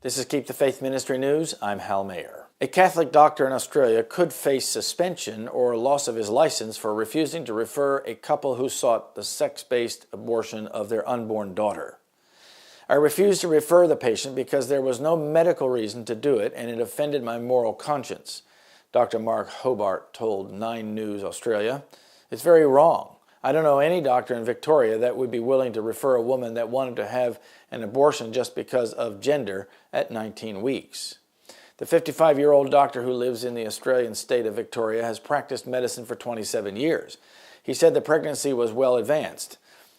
This is Keep the Faith Ministry News. I'm Hal Mayer. A Catholic doctor in Australia could face suspension or loss of his license for refusing to refer a couple who sought the sex-based abortion of their unborn daughter. I refused to refer the patient because there was no medical reason to do it and it offended my moral conscience, Dr. Mark Hobart told 9 News Australia. It's very wrong. I don't know any doctor in Victoria that would be willing to refer a woman that wanted to have an abortion just because of gender at 19 weeks. The 55-year-old doctor who lives in the Australian state of Victoria has practiced medicine for 27 years. He said the pregnancy was well advanced.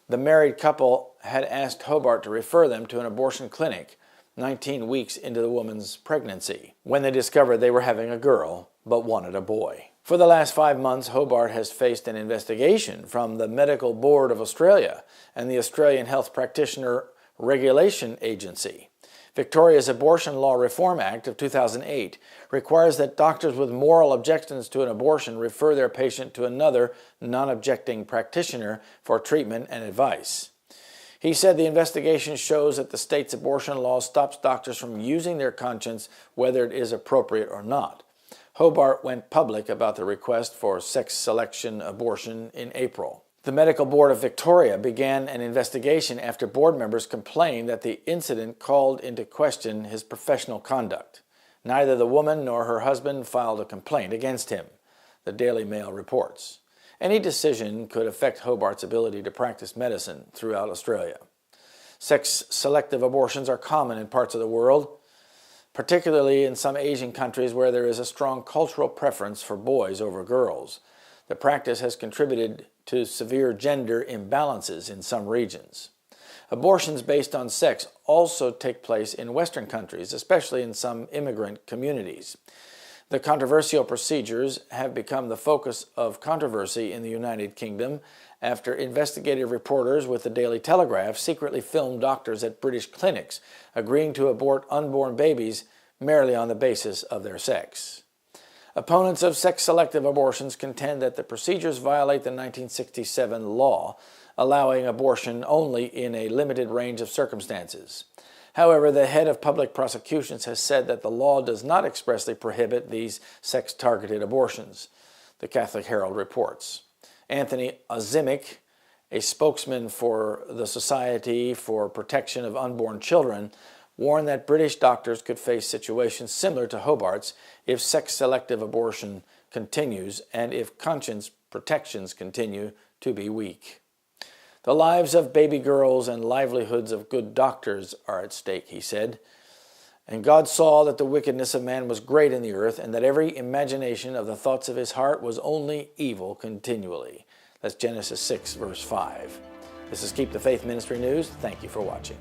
The married couple had asked Hobart to refer them to an abortion clinic 19 weeks into the woman's pregnancy when they discovered they were having a girl but wanted a boy. For the last 5 months, Hobart has faced an investigation from the Medical Board of Australia and the Australian Health Practitioner Regulation Agency. Victoria's Abortion Law Reform Act of 2008 requires that doctors with moral objections to an abortion refer their patient to another non-objecting practitioner for treatment and advice. He said the investigation shows that the state's abortion law stops doctors from using their conscience whether it is appropriate or not. Hobart went public about the request for sex selection abortion in April. The Medical Board of Victoria began an investigation after board members complained that the incident called into question his professional conduct. Neither the woman nor her husband filed a complaint against him, the Daily Mail reports. Any decision could affect Hobart's ability to practice medicine throughout Australia. Sex-selective abortions are common in parts of the world, particularly in some Asian countries where there is a strong cultural preference for boys over girls. The practice has contributed to severe gender imbalances in some regions. Abortions based on sex also take place in Western countries, especially in some immigrant communities. The controversial procedures have become the focus of controversy in the United Kingdom after investigative reporters with the Daily Telegraph secretly filmed doctors at British clinics agreeing to abort unborn babies merely on the basis of their sex. Opponents of sex-selective abortions contend that the procedures violate the 1967 law, allowing abortion only in a limited range of circumstances. However, the head of public prosecutions has said that the law does not expressly prohibit these sex-targeted abortions, the Catholic Herald reports. Anthony Ozimic, a spokesman for the Society for Protection of Unborn Children, warned that British doctors could face situations similar to Hobart's if sex-selective abortion continues and if conscience protections continue to be weak. The lives of baby girls and livelihoods of good doctors are at stake, he said. And God saw that the wickedness of man was great in the earth, and that every imagination of the thoughts of his heart was only evil continually. That's Genesis 6, verse 5. This is Keep the Faith Ministry News. Thank you for watching.